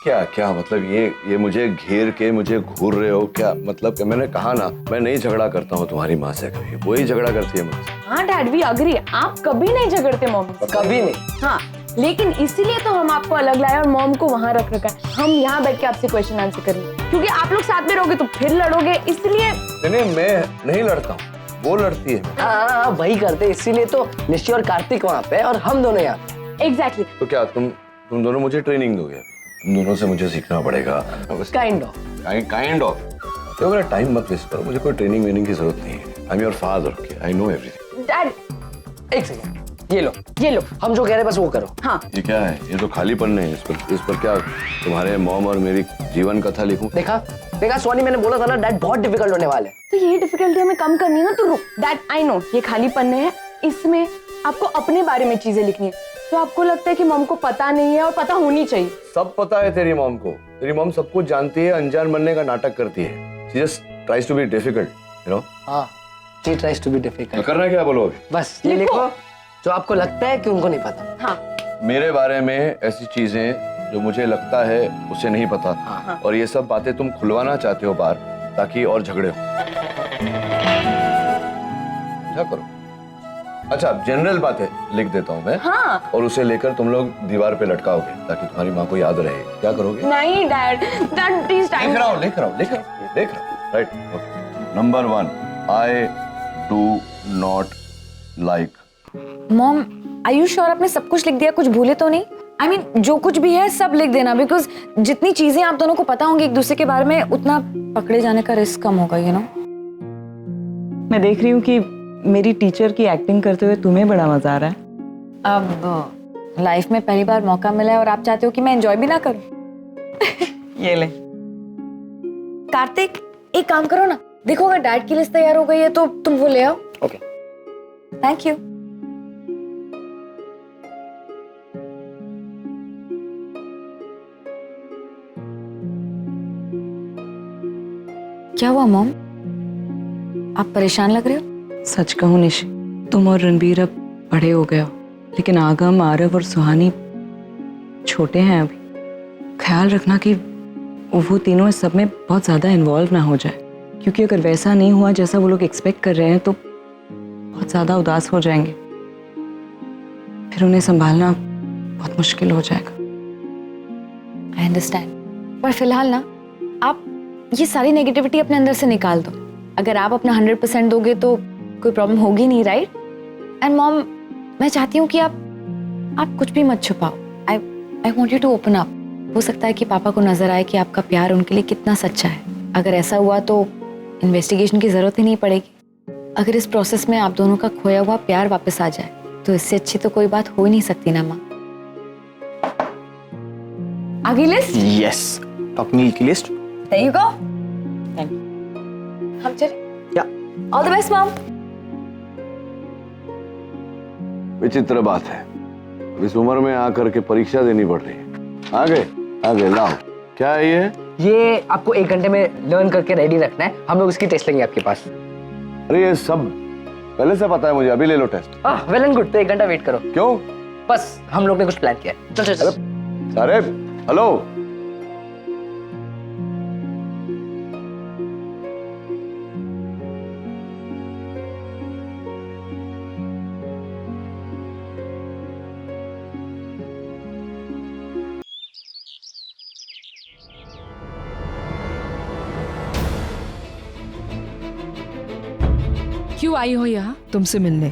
क्या मतलब ये मुझे घेर के मुझे घूर रहे हो क्या? मतलब कि मैंने कहा ना, मैं नहीं झगड़ा करता हूँ तुम्हारी माँ से कभी, वही झगड़ा करती है मुझसे। हाँ डैड भी अग्री है, आप कभी नहीं झगड़ते मॉम से। कभी नहीं। हाँ, लेकिन इसीलिए तो हम आपको अलग लाए और मॉम को वहाँ रख रखा है। हम यहाँ बैठ के आपसे क्वेश्चन आंसर करेंगे, क्योंकि आप लोग साथ में रहोगे तो फिर लड़ोगे, इसलिए। नहीं, मैं नहीं लड़ता हूँ, वो लड़ती है। हाँ, वही करते, इसीलिए तो निश्चय और कार्तिक वहाँ पे और हम दोनों यहाँ। एग्जैक्टली। तो क्या तुम दोनों मुझे ट्रेनिंग दोगे? तुम दोनों से मुझे सीखना पड़ेगा। Kind of. तो मेरा टाइम मत वेस्ट करो, मुझे कोई ट्रेनिंग वेनिंग की जरूरत नहीं है। I am your father, okay, I know everything. Dad एक सेकंड, ये लो, हम जो कह रहे हैं बस वो करो। हाँ। ये क्या है? ये तो खाली पन्ने हैं, इस पर क्या तुम्हारे मॉम और मेरी जीवन कथा लिखूं? देखा स्वानी, मैंने बोला था ना डैड बहुत डिफिकल्ट होने वाले हैं। तो ये डिफिकल्टी हमें कम करनी है ना, तो रुक। डैड आई नो ये खाली पन्ने हैं, इसमें आपको अपने बारे में चीजें लिखनी है। तो आपको लगता है कि मॉम को पता नहीं है और पता होनी चाहिए। सब पता है तेरी मॉम को, तेरी मॉम सब कुछ जानती है, अनजान बनने का नाटक करती है। She just tries to be difficult, you know? हाँ, she tries to be difficult। करना क्या बोलो अभी? बस ये लिखो जो आपको लगता है कि उनको नहीं पता। हाँ। मेरे बारे में ऐसी चीजें जो मुझे लगता है उसे नहीं पता। हाँ। और ये सब बातें तुम खुलवाना चाहते हो बाहर, ताकि और झगड़े हो। क्या करो? अच्छा, जनरल बातें लिख देता हूँ मैं। हाँ। और उसे लेकर तुम लोग दीवार पे लटकाओगे ताकि तुम्हारी माँ को याद रहे। क्या करोगे? नहीं डैड प्लीज टाइम। लिख रहा हूँ। Right. Number 1, I do not like। Mom are you sure आपने सब कुछ लिख दिया? कुछ भूले तो नहीं? I mean, जो कुछ भी है सब लिख देना, बिकॉज जितनी चीजें आप दोनों को पता होंगी एक दूसरे के बारे में, उतना पकड़े जाने का रिस्क कम होगा, यू नो। मैं देख रही हूँ कि मेरी टीचर की एक्टिंग करते हुए तुम्हें बड़ा मजा आ रहा है। अब लाइफ में पहली बार मौका मिला है और आप चाहते हो कि मैं एंजॉय भी ना करूं। ये ले। कार्तिक एक काम करो ना, देखो अगर डैड की लिस्ट तैयार हो गई है तो तुम वो ले आओ। ओके। Thank you. क्या हुआ मॉम, आप परेशान लग रहे हो? सच कहूँ निशी, तुम और रणबीर अब बड़े हो गए हो, लेकिन आगम, आरव और सुहानी छोटे हैं अभी। ख्याल रखना कि वो तीनों इस सब में बहुत ज़्यादा इन्वॉल्व ना हो जाए, क्योंकि अगर वैसा नहीं हुआ जैसा वो लोग एक्सपेक्ट कर रहे हैं तो बहुत ज़्यादा उदास हो जाएंगे, फिर उन्हें संभालना बहुत मुश्किल हो जाएगा। आई अंडरस्टैंड, पर फिलहाल ना आप ये सारी नेगेटिविटी अपने अंदर से निकाल दो। अगर आप अपना 100% दोगे तो कोई प्रॉब्लम होगी नहीं, राइट? एंड मॉम, मैं चाहती हूँ कि आप कुछ भी मत छुपाओ। I I want you to open up. हो सकता है कि पापा को नजर आए कि आपका प्यार उनके लिए कितना सच्चा है। अगर ऐसा हुआ तो इन्वेस्टिगेशन की जरूरत ही नहीं पड़ेगी। अगर इस प्रोसेस में आप दोनों का खोया हुआ प्यार वापस आ जाए तो इससे अच्छी तो कोई बात हो ही नहीं सकती ना माँ। आगे लिस्ट? यस, डॉक्टर नील की list. There you go. Thank you. हम चले? या All the best, mom. विचित्र बात है, इस उम्र में आकर के परीक्षा देनी पड़ रही है। आगे लाओ, क्या है ये आपको 1 घंटे में लर्न करके रेडी रखना है। हम लोग इसकी टेस्ट लेंगे आपके पास। अरे ये सब पहले से पता है मुझे, अभी ले लो टेस्ट। वेल एंड गुड, तो 1 घंटा वेट करो। क्यों? बस हम लोग ने कुछ प्लान किया है। चल। अरे हेलो, क्यों आई हो यहाँ? तुमसे मिलने।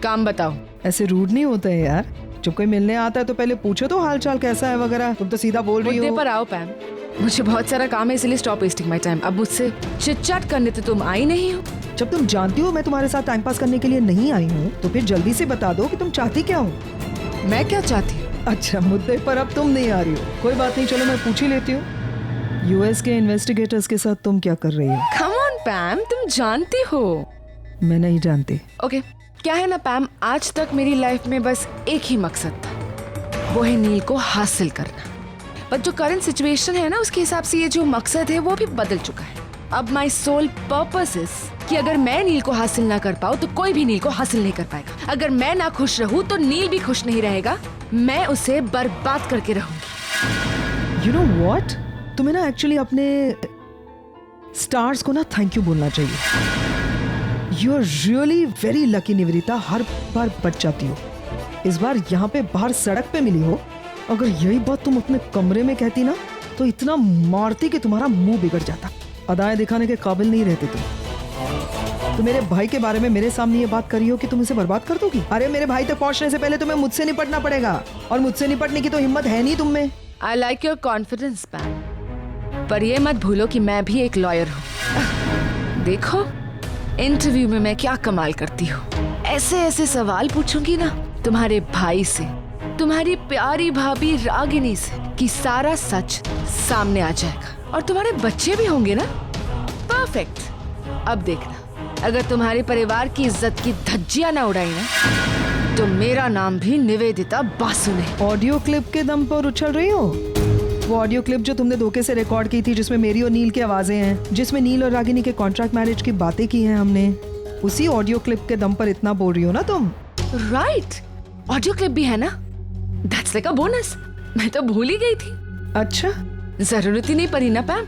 काम बताओ। ऐसे रूड नहीं होता है यार। जब कोई मिलने आता है तो पहले पूछो तो हाल चाल कैसा है वगैरह। तुम तो सीधा बोल रही मुद्दे हो। पर आओ पैम। मुझे बहुत सारा काम है, इसलिए स्टॉप वेस्टिंग माय टाइम। अब मुझसे चिट चैट करने तो तुम आई नहीं हो। जब तुम जानती हो मैं तुम्हारे साथ टाइम पास करने के लिए नहीं आई हूँ तो फिर जल्दी से बता दो कि तुम चाहती क्या हो। मैं क्या चाहती हूँ? अच्छा, मुद्दे पर अब तुम नहीं आ रही हो। कोई बात नहीं, चलो मैं पूछ ही लेती हूँ। यूएस के इन्वेस्टिगेटर्स के साथ तुम क्या कर रही हो? कम ऑन पैम, तुम जानती हो। मैं नहीं जानती। ओके, क्या है ना पैम, आज तक मेरी लाइफ में बस एक ही मकसद था, वो है नील को हासिल करना। पर जो करंट सिचुएशन है ना, उसके हिसाब से ये जो मकसद है वो भी बदल चुका है। अब माई सोल पर्पस इज कि अगर मैं नील को हासिल ना कर पाऊँ तो कोई भी नील को हासिल नहीं कर पाएगा। अगर मैं ना खुश रहूँ तो नील भी खुश नहीं रहेगा। मैं उसे बर्बाद करके रहूंगी। यू नो व्हाट, तुम्हें ना एक्चुअली अपने स्टार्स को ना थैंक यू बोलना चाहिए। You are really very lucky Nivedita, हर बार बच जाती हो। इस बार यहाँ पे बाहर सड़क पे मिली हो। अगर यही बात तुम अपने कमरे में कहती ना तो इतना मारती कि तुम्हारा मुंह बिगड़ जाता। अदाएं दिखाने के काबिल नहीं रहते तुम। तो मेरे भाई के बारे में मेरे सामने ये बात करी हो कि तुम इसे बर्बाद कर दोगी। अरे मेरे भाई तक पहुंचने से पहले तुम्हें मुझसे निपटना पड़ेगा, और मुझसे निपटने की तो हिम्मत है नहीं तुम में। आई लाइक योर कॉन्फिडेंस पैम, पर ये मत भूलो कि मैं भी एक लॉयर हूँ। देखो इंटरव्यू में मैं क्या कमाल करती हूँ। ऐसे ऐसे सवाल पूछूंगी ना तुम्हारे भाई से, तुम्हारी प्यारी भाभी रागिनी से, कि सारा सच सामने आ जाएगा। और तुम्हारे बच्चे भी होंगे ना। परफेक्ट। अब देखना, अगर तुम्हारे परिवार की इज्जत की धज्जियां ना उड़ाई ना तो मेरा नाम भी निवेदिता बासु नहीं। ऑडियो क्लिप के दम पर उछल रही हो? वो ऑडियो क्लिप जो तुमने धोखे से रिकॉर्ड की थी, जिसमें मेरी और नील की आवाजें हैं, जिसमें नील और रागिनी के कॉन्ट्रैक्ट मैरिज की बातें की हैं हमने, उसी ऑडियो क्लिप के दम पर इतना बोल रही हो ना तुम? राइट, ऑडियो क्लिप भी है ना। That's like a bonus. मैं तो भूल ही गई थी। अच्छा, जरूरत ही नहीं पड़ी ना पैम।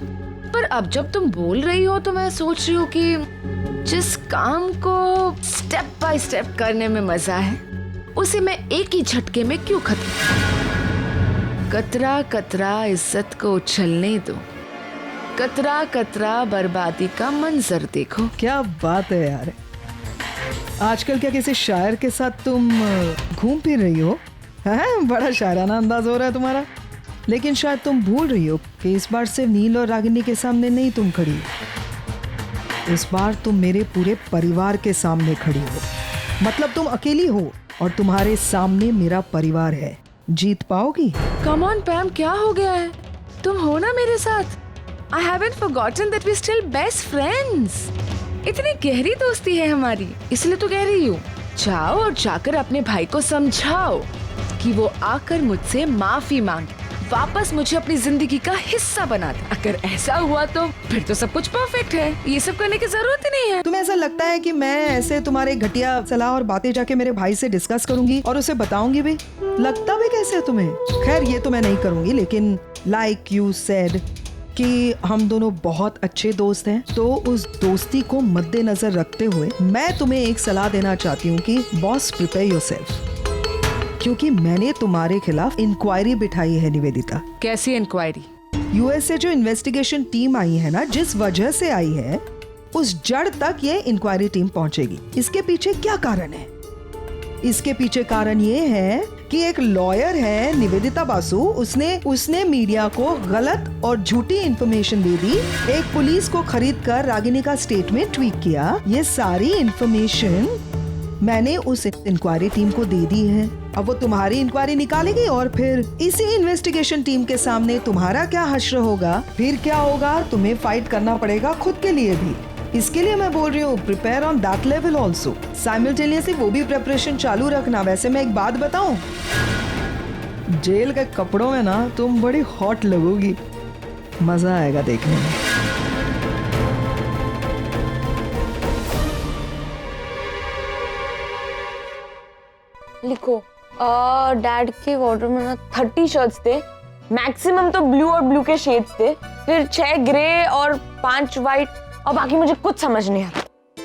पर अब जब तुम बोल रही हो तो मैं सोच रही हूँ कि जिस काम को स्टेप बाय स्टेप करने में मजा है, उसे मैं एक ही झटके में क्यों खत्म। कतरा कतरा इज्जत को उछलने दो, कतरा कतरा बर्बादी का मंजर देखो। क्या बात है यार। आजकल क्या किसी शायर के साथ तुम घूम फिर रही हो? हैं, बड़ा शायराना अंदाज हो रहा है तुम्हारा। लेकिन शायद तुम भूल रही हो कि इस बार सिर्फ नील और रागिनी के सामने नहीं तुम खड़ी हो। इस बार तुम मेरे पूरे परिवार के सामने खड़ी हो। मतलब तुम अकेली हो और तुम्हारे सामने मेरा परिवार है। जीत पाओगी? कम ऑन पैम, क्या हो गया है? तुम हो ना मेरे साथ। I haven't forgotten that we're still best friends. इतनी गहरी दोस्ती है हमारी, इसलिए तो कह रही हूँ। जाओ और जाकर अपने भाई को समझाओ कि वो आकर मुझसे माफी मांगे, वापस मुझे अपनी जिंदगी का हिस्सा बना दे। अगर ऐसा हुआ तो फिर तो सब कुछ परफेक्ट है। ये सब करने की जरूरत ही नहीं है। तुम्हें ऐसा लगता है कि मैं ऐसे तुम्हारे घटिया सलाह और बातें जाके मेरे भाई से डिस्कस करूंगी और उसे बताऊंगी भी? लगता भी कैसे है तुम्हें? खैर ये तो मैं नहीं करूंगी, लेकिन लाइक यू सेड कि हम दोनों बहुत अच्छे दोस्त हैं, तो उस दोस्ती को मद्देनजर रखते हुए मैं तुम्हें एक सलाह देना चाहती हूँ कि बॉस प्रिपेयर योरसेल्फ, क्योंकि मैंने तुम्हारे खिलाफ इंक्वायरी बिठाई है निवेदिता। कैसी इंक्वायरी? यूएस से जो इन्वेस्टिगेशन टीम आई है ना, जिस वजह से आई है, उस जड़ तक ये इंक्वायरी टीम पहुंचेगी। इसके पीछे क्या कारण है? इसके पीछे कारण ये है कि एक लॉयर है निवेदिता बासु, उसने मीडिया को गलत और झूठी इंफॉर्मेशन दे दी। एक पुलिस को खरीद कर रागिनी का स्टेटमेंट ट्वीट किया। ये सारी इंफॉर्मेशन मैंने उस इंक्वायरी टीम को दे दी है। अब वो तुम्हारी इंक्वायरी निकालेगी और फिर इसी इन्वेस्टिगेशन टीम के सामने तुम्हारा क्या हश्र होगा, फिर क्या होगा, तुम्हें फाइट करना पड़ेगा खुद के लिए भी। इसके लिए मैं बोल रही हूँ, prepare on that level also. Simultaneously वो भी प्रिपरेशन चालू रखना। वैसे मैं एक बात बताऊं, जेल के कपड़ों में ना तुम बड़ी हॉट लगोगी, मजा आएगा देखने में। लिखो डैड के ऑर्डर में ना 30 शर्ट्स थे, मैक्सिमम तो ब्लू और ब्लू के शेड्स थे, फिर 6 ग्रे और 5 वाइट, और बाकी मुझे कुछ समझ नहीं आ रहा।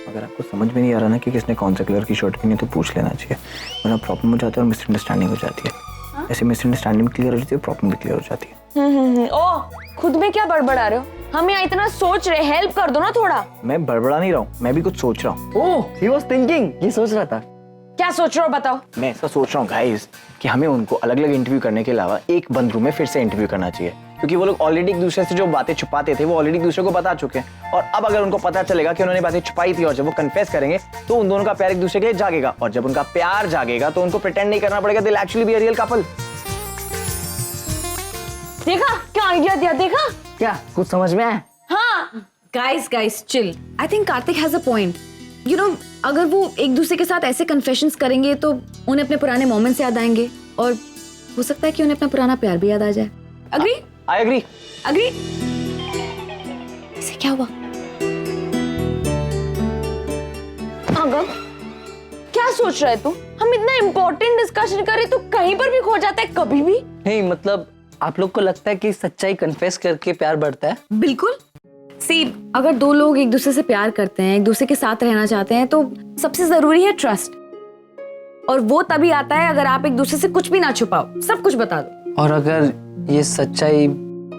अगर आपको समझ में नहीं आ रहा ना कि किसने कौन सा कलर की शर्ट पहनी है तो पूछ लेना चाहिए, वरना प्रॉब्लम हो जाती है और मिसअंडरस्टैंडिंग हो जाती है। ऐसे मिसअंडरस्टैंडिंग क्लियर हो जाती है, प्रॉब्लम भी क्लियर हो जाती है। ओ खुद में क्या बड़बड़ा रहे हो? हम यहाँ इतना सोच रहे, हेल्प कर दो ना थोड़ा। मैं बड़बड़ा नहीं रहा हूँ, मैं भी कुछ सोच रहा हूँ। ओह, he was thinking, ये सोच रहा था। क्या सोच रहे हो बताओ? मैं ऐसा सोच रहा हूँ गाइस कि हमें उनको अलग अलग इंटरव्यू करने के अलावा एक बंद रूम में फिर से इंटरव्यू करना चाहिए, क्योंकि वो लोग ऑलरेडी एक दूसरे से जो बातें छुपाते थे वो ऑलरेडी एक दूसरे को बता चुके हैं। और अब अगर उनको पता चलेगा कि उन्होंने बातें छुपाई थी और जब वो कन्फेस करेंगे तो उन दोनों का प्यार एक दूसरे के लिए जागेगा, और जब उनका प्यार जागेगा तो उनको प्रिटेंड नहीं करना पड़ेगा, they'll actually be a real couple। देखा क्या आइडिया दिया? देखा क्या कुछ समझ में आया? हाँ। Guys chill. I think Kartik has a point. You know, अगर वो एक दूसरे के साथ ऐसे कन्फेशंस करेंगे तो उन्हें अपने पुराने मोमेंट्स याद आएंगे, और हो सकता है कि उन्हें अपना पुराना प्यार भी याद आ जाए। अग्री? I agree. अग्री? इसे क्या हुआ? अगम क्या सोच रहा है तू? हम इतना इम्पोर्टेंट डिस्कशन कर रहे, तू कहीं पर भी खो जाता है कभी भी। नहीं मतलब आप लोग को लगता है कि सच्चाई कन्फेस करके प्यार बढ़ता है? बिल्कुल। सी, अगर दो लोग एक दूसरे से प्यार करते हैं, एक दूसरे के साथ रहना चाहते हैं, तो सबसे जरूरी है ट्रस्ट, और वो तभी आता है अगर आप एक दूसरे से कुछ भी ना छुपाओ, सब कुछ बता दो। और अगर ये सच्चाई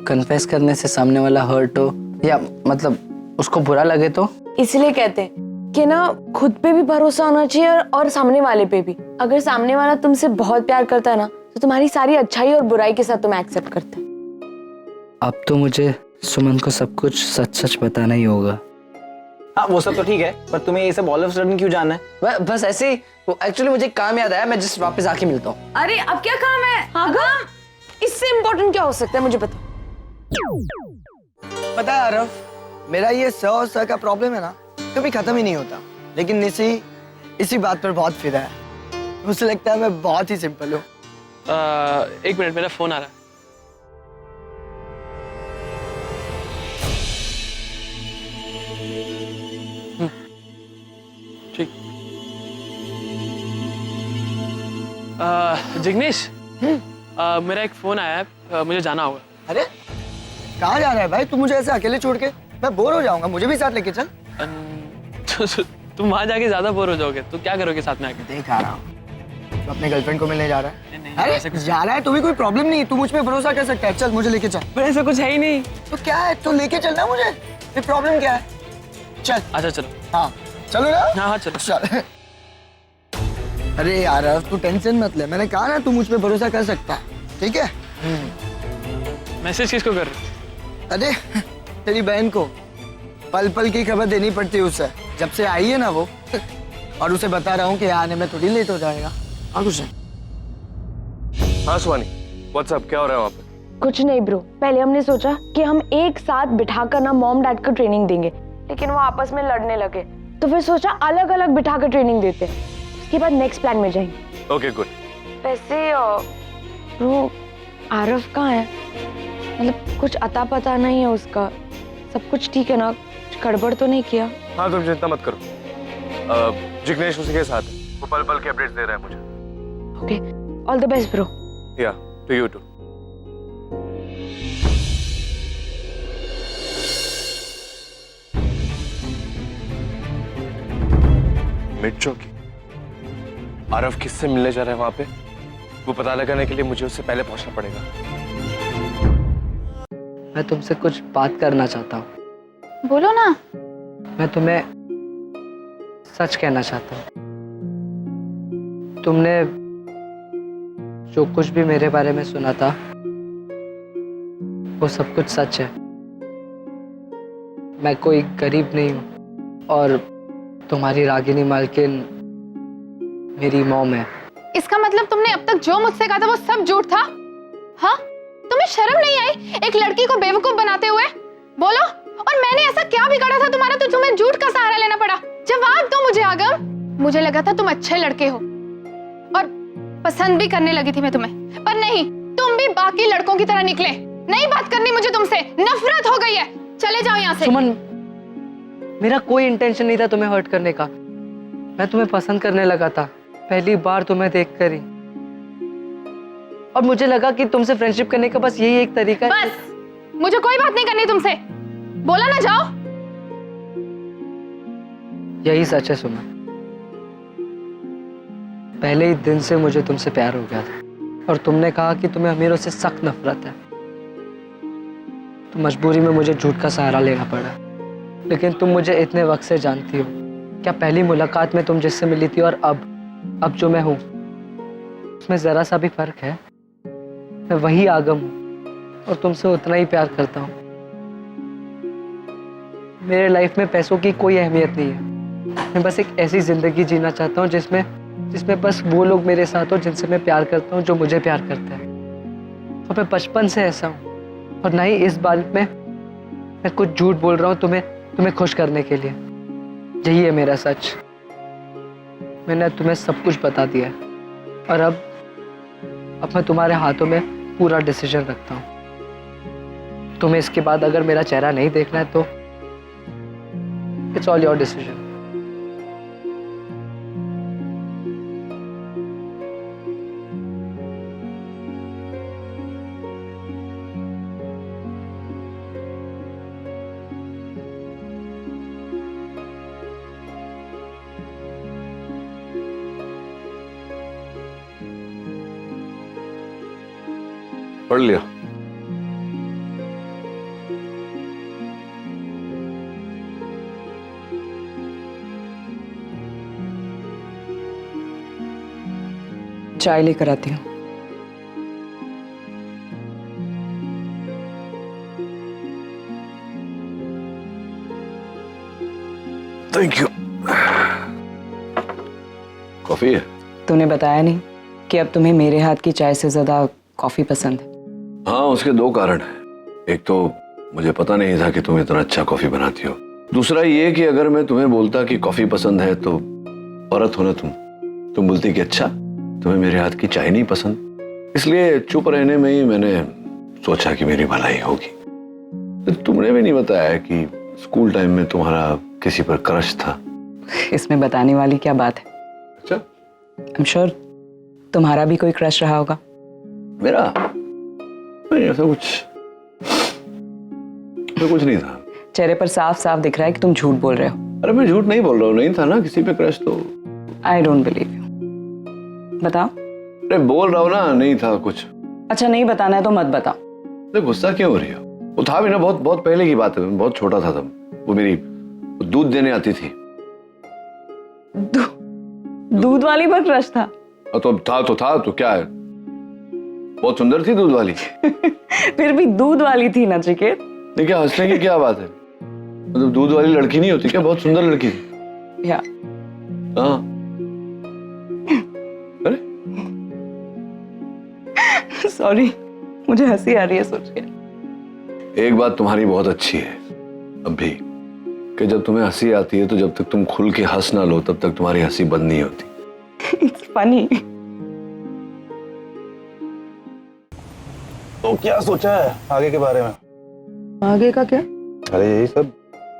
कन्फेस करने से सामने वाला हर्ट हो या मतलब उसको बुरा लगे तो? इसलिए कहते हैं कि ना खुद पे भी भरोसा होना चाहिए और सामने वाले पे भी। अगर सामने वाला तुमसे बहुत प्यार करता है ना, तो तुम्हारी सारी अच्छाई और बुराई के साथ तुम्हें एक्सेप्ट करता है। अब तो मुझे सुमन को सब कुछ सच सच बताना ही होगा। हाँ वो सब तो ठीक है, पर तुम्हें ये सब ऑल ऑफ सडन क्यों जानना है? बस ऐसे ही, एक्चुअली मुझे काम याद आया, मैं जस्ट वापस आके मिलता हूँ। अरे अब क्या काम है? हाँ, इससे इम्पोर्टेंट क्या हो सकता है मुझे बताओ। पता है आरव, मेरा ये सर का प्रॉब्लम है ना, कभी खत्म ही नहीं होता, लेकिन निशी इसी बात पर बहुत फिदा है। मुझे लगता है मैं बहुत ही सिंपल हूँ। एक मिनट, मेरा फोन आ रहा है। ठीक। जिग्नेश, मेरा एक फोन आया है, मुझे जाना होगा। अरे कहाँ जा रहा है भाई तू मुझे ऐसे अकेले छोड़ के? मैं बोर हो जाऊंगा, मुझे भी साथ लेके चल। तुम वहां जाके ज्यादा बोर हो जाओगे, तो क्या करोगे साथ में आके? देख आ रहा हूँ, तो अपने गर्लफ्रेंड को मिलने जा रहा है। नहीं, अरे ऐसा कुछ जा रहा है तो भी कोई प्रॉब्लम नहीं, तू मुझ पे भरोसा कर सकता है। चल मुझे लेके चल। पर ऐसा कुछ है ही नहीं। तो क्या है, तो लेके चलना मुझे, फिर प्रॉब्लम क्या है? चल। अच्छा चलो। हाँ चलो ना। हाँ चलो। चल। अरे यार तू टेंशन मत ले, मैंने कहा ना तू मुझ पे भरोसा कर सकता है, ठीक है? मैसेज किसको कर रहे? अरे तेरी बहन को पल पल की खबर देनी पड़ती है उसे, जब से आई है ना वो, और उसे बता रहा हूँ कि आने में थोड़ी लेट हो जाएगा। और कुछ नहीं। हाँ सुहानी, व्हाट्सअप, क्या हो रहा है वहाँ पे? कुछ नहीं ब्रो, पहले हमने सोचा कि हम एक साथ बिठाकर ना मॉम डैड को ट्रेनिंग देंगे, लेकिन वो आपस में लड़ने लगे, तो फिर सोचा अलग अलग बिठाकर ट्रेनिंग देते हैं, उसके बाद नेक्स्ट प्लान में जाएंगे। Okay good. वैसे ब्रो आरव कहाँ है? मतलब कुछ अता पता नहीं है उसका, सब कुछ ठीक है ना? कुछ गड़बड़ तो नहीं किया? हाँ तुम चिंता मत करो, जिग्नेश उसी के साथ है, वो पल पल के अपडेट्स दे रहा है मुझे। Okay, all the best bro. या टू यू टू। मिड चौकी, आरव किससे मिलने जा रहा है वहां पे? वो पता लगाने के लिए मुझे उससे पहले पहुंचना पड़ेगा। मैं तुमसे कुछ बात करना चाहता हूँ। बोलो ना। मैं तुम्हें सच कहना चाहता हूँ। तुमने जो कुछ भी मेरे बारे में सुना था वो सब कुछ सच है। मैं कोई गरीब नहीं हूँ और तुम्हारी रागिनी मालकिन मेरी मॉम है। इसका मतलब तुमने अब तक जो मुझसे कहा था वो सब झूठ था? हाँ, तुम्हें शर्म नहीं आई एक लड़की को बेवकूफ बनाते हुए? बोलो, और मैंने ऐसा क्या बिगाड़ा था तुम्हारा तो तुम्हें झूठ का सहारा लेना पड़ा? जवाब दो मुझे आगम। मुझे लगा था तुम अच्छे लड़के हो और पसंद भी करने लगी थी मैं तुम्हें, पर नहीं, तुम भी बाकी लड़कों की तरह निकले। नहीं बात करनी मुझे तुमसे, नफरत हो गई है, चले जाओ यहाँ से। सुमन, मेरा कोई इंटेंशन नहीं था तुम्हें हर्ट करने का। मैं तुम्हें पसंद करने लगा था पहली बार तुम्हें देखकर ही, और मुझे लगा कि तुमसे फ्रेंडशिप करने का बस यही एक तरीका है। बस, मुझे कोई बात नहीं करनी तुमसे, बोला ना जाओ। यही सच है सुमन, पहले ही दिन से मुझे तुमसे प्यार हो गया था और तुमने कहा कि तुम्हें अमीरों से सख्त नफरत है, तो मजबूरी में मुझे झूठ का सहारा लेना पड़ा। लेकिन तुम मुझे इतने वक्त से जानती हो, क्या पहली मुलाकात में तुम जिससे मिली थी और अब जो मैं हूं उसमें जरा सा भी फर्क है? मैं वही आगम हूं और तुमसे उतना ही प्यार करता हूं। मेरे लाइफ में पैसों की कोई अहमियत नहीं है। मैं बस एक ऐसी जिंदगी जीना चाहता हूं जिसमें बस वो लोग मेरे साथ हो जिनसे मैं प्यार करता हूं, जो मुझे प्यार करते हैं। और मैं बचपन से ऐसा हूं, और ना ही इस बार में मैं कुछ झूठ बोल रहा हूं तुम्हें खुश करने के लिए। यही है मेरा सच। मैंने तुम्हें सब कुछ बता दिया है और अब मैं तुम्हारे हाथों में पूरा डिसीजन रखता हूं। तुम्हें इसके बाद अगर मेरा चेहरा नहीं देखना है तो इट्स ऑल योर डिसीजन। पढ़ लिया? चाय लेकर आती हूँ। Thank you. कॉफी है? तूने बताया नहीं कि अब तुम्हें मेरे हाथ की चाय से ज्यादा कॉफी पसंद है। हाँ, उसके दो कारण हैं। एक तो मुझे पता नहीं था कि तुम इतना अच्छा कॉफी बनाती हो। दूसरा ये कि अगर मैं तुम्हें बोलता कि कॉफी पसंद है तो औरत हो ना तुम बोलती कि अच्छा तुम्हें मेरे हाथ की चाय नहीं पसंद। इसलिए चुप रहने में ही मैंने सोचा कि मेरी भलाई होगी। तो तुमने भी नहीं बताया कि स्कूल टाइम में तुम्हारा किसी पर क्रश था। इसमें बताने वाली क्या बात है? अच्छा, आई एम श्योर तुम्हारा भी कोई क्रश रहा होगा। मेरा? नहीं, ऐसा कुछ नहीं था। चेहरे पर साफ साफ दिख रहा है कि तुम झूठ बोल रहे हो। अरे मैं झूठ नहीं बोल रहा हूँ, नहीं था ना किसी पे क्रश तो। I don't believe you. बताओ। अरे बोल रहा हूँ ना, नहीं था कुछ। अच्छा, नहीं बताना है तो मत बताओ। अरे गुस्सा क्यों हो रही हो? वो था भी ना, बहुत बहुत पहले की बात है, मैं बहुत छोटा था तब। वो मेरी दूध देने आती थी। दूध वाली पर क्रश था? तो था तो क्या है, बहुत सुंदर थी दूध वाली। फिर भी दूध वाली थी नचिकेत। नहीं, क्या हंसने की क्या बात है? मतलब दूध वाली लड़की नहीं होती क्या? बहुत सुंदर लड़की थी। या हाँ। अरे सॉरी, मुझे हंसी आ रही है सोच के। एक बात तुम्हारी बहुत अच्छी है अब भी, कि जब तुम्हें हंसी आती है तो जब तक तुम खुल के हंस ना लो तब तक तुम्हारी हंसी बंद नहीं होती। It's funny. तो क्या सोचा है आगे के बारे में? आगे का क्या? अरे यही सब,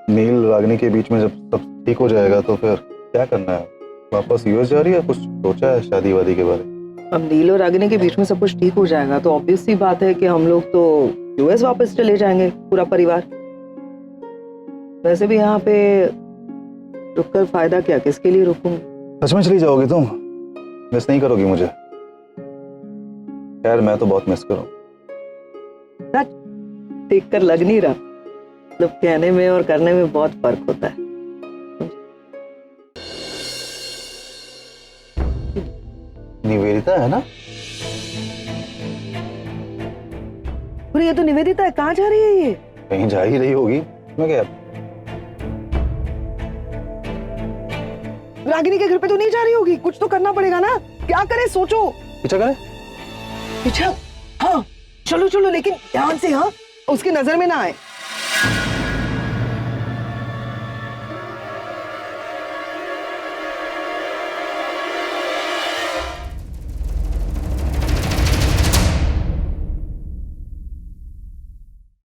नील रागिनी के बीच में जब सब ठीक हो जाएगा तो फिर क्या करना है? वापस यूएस जा रही है? कुछ सोचा है शादी वादी के बारे में? अब नील और रागिनी के बीच में सब कुछ ठीक हो जाएगा तो ऑब्वियस सी बात है कि हम लोग तो यूएस वापस चले जाएंगे पूरा परिवार। वैसे भी यहाँ पे रुककर फायदा क्या, किसके लिए रुकूंगी? सच में चली जाओगी तुम? मिस नहीं करोगी मुझे? खैर मैं तो बहुत मिस करूँ। देख कर लग नहीं रहा, मतलब कहने में और करने में बहुत फर्क होता है। निवेदिता है ना? और ये तो निवेदिता है, कहाँ जा रही है ये? कहीं जा ही रही होगी, मैं क्या? रागिनी के घर पे तो नहीं जा रही होगी, कुछ तो करना पड़ेगा ना। क्या करे सोचो। पीछा करे? पीछा? हाँ चलो चलो, लेकिन ध्यान से, हाँ उसकी नजर में ना आए।